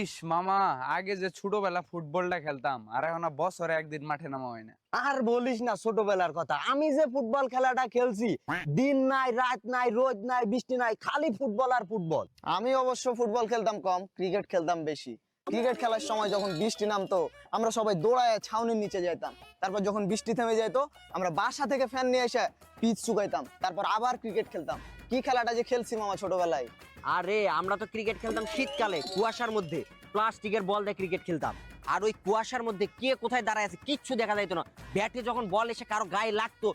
ইস মামা, আগে যে ছোটবেলা ফুটবলটা খেলতাম আর এখন বছরে একদিন মাঠে নামা হয় না। আর বলিস না ছোটবেলার কথা। আমি যে ফুটবল খেলাটা খেলছি, দিন নাই রাত নাই রোদ নাই বৃষ্টি নাই, খালি ফুটবল আর ফুটবল। আমি অবশ্য ফুটবল খেলতাম কম, ক্রিকেট খেলতাম বেশি। ক্রিকেট খেলার সময় যখন বৃষ্টি নামতো আমরা সবাই দৌড়ায় ছাউনির নিচে যেতাম। তারপর যখন বৃষ্টি থেমে যেত আমরা বাসা থেকে ফ্যান নিয়ে এসে পিচ শুকাইতাম, তারপর আবার ক্রিকেট খেলতাম। কি খেলাটা যে খেলছি মামা ছোটবেলায়। আরে আমরা তো ক্রিকেট খেলতাম শীতকালে কুয়াশার মধ্যে, প্লাস্টিকের বল দিয়ে ক্রিকেট খেলতাম। আর ওই কুয়াশার মধ্যে কে কোথায় দাঁড়ায় আছে কিচ্ছু দেখা যাইতো না। ব্যাটে যখন বল এসে কারো গায়ে লাগতো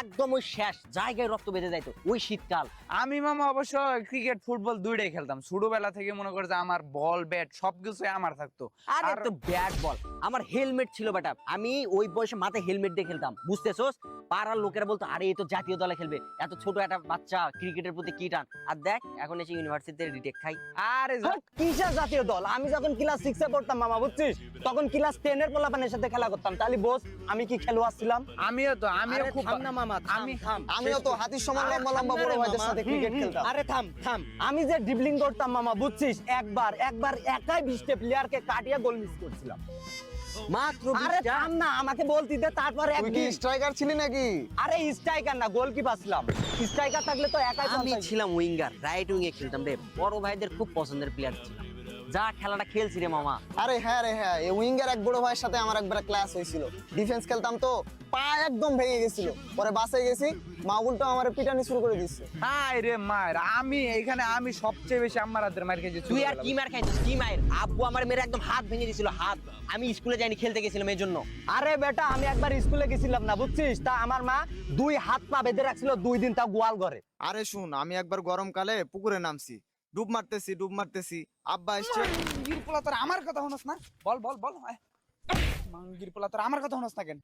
একদম ওই শেষ জায়গায় রক্ত বেঁধে যাইতো ওই শীতকাল। আমি মামা অবশ্য ক্রিকেট ফুটবল দুইটাই খেলতাম ছোটবেলা থেকে। মনে করে যে আমার বল ব্যাট সবকিছু আমার থাকতো। আরে তো ব্যাট বল, আমার হেলমেট ছিল বেটা। আমি ওই বয়সে মাথায় হেলমেট দিয়ে খেলতাম, বুঝতেছোস? পাড়ার লোকেরা বলতো আরে এই তো জাতীয় দলে খেলবে, এত ছোট একটা বাচ্চা ক্রিকেটের প্রতি কি টান। আর দেখ এখন এসে ইউনিভার্সিটিতে রিটেক খাই। আরে কিসের জাতীয় দল? আমি যখন ক্লাস 6 এ পড়তাম মামা, বুঝছিস, তখন ক্লাস 10 এর পোলাপানের সাথে খেলা করতাম। তাহলে বোস আমি কি খেলোয়াড় ছিলাম? আমিও আরে খুব থাম না মামা, থাম, থাম। আমিও তো হাতির সমান আরে লম্বা থাম লম্বা না বড় রে ভাইদের মামা। সাথে ক্রিকেট খেলতাম। আরে থাম, থাম। আমি যে ড্রিবলিং করতাম মামা, বুঝছিস, একবার একাই 20টা প্লেয়ারকে কাটিয়ে গোল মিস করছিলাম। মাত্র আরে 20টা? থাম না, আমাকে বলতি দে, তারপরে তুই কি স্ট্রাইকার ছিলি নাকি? আরে স্ট্রাইকার না, গোলকিপার ছিলাম। স্ট্রাইকার থাকলে তো একাই আমি 50 ছিলাম উইঙ্গার, রাইট উইং এ খেলতাম রে। বড় ভাইদের খুব পছন্দের প্লেয়ার ছিলাম। যা খেলাটা খেলছি রে মামা। আরে হ্যাঁ রে হ্যাঁ, এই উইঙ্গার এক বড় ভাইয়ের সাথে আমার একবার ক্লাস হয়েছিল। ডিফেন্স খেলতাম তো পা একদম ভেঙে গেছিল। পরে বাসে গেছি, মা উল্টো আমার পিটানি শুরু করে দিচ্ছে। হাই রে মায়ের, আমি সবচেয়ে বেশি আম্মার হাতের মার খেয়েছি। তুই আর কি মার খাইছিস? কি মায়ের? আব্বু আমার মেরে একদম হাত ভেঙে দিয়েছিল, হাত। আমি স্কুলে যাইনি, খেলতে গেছিলাম এই জন্য। আরে বেটা, আমি একবার স্কুলে গেছিলাম না, বুঝছিস, তা আমার মা 2 হাত পা বেঁধে রাখছিল 2 দিন, তা গোয়াল ঘরে। আরে শুন, আমি একবার গরমকালে পুকুরে নামছি, ডুব মারতেছি, আব্বা এসছে। মাঙ্গির পোলা তোর আমার কথা হনস না? বল বল বল। মাঙ্গির পোলা তোর আমার কথা হনস না কেন?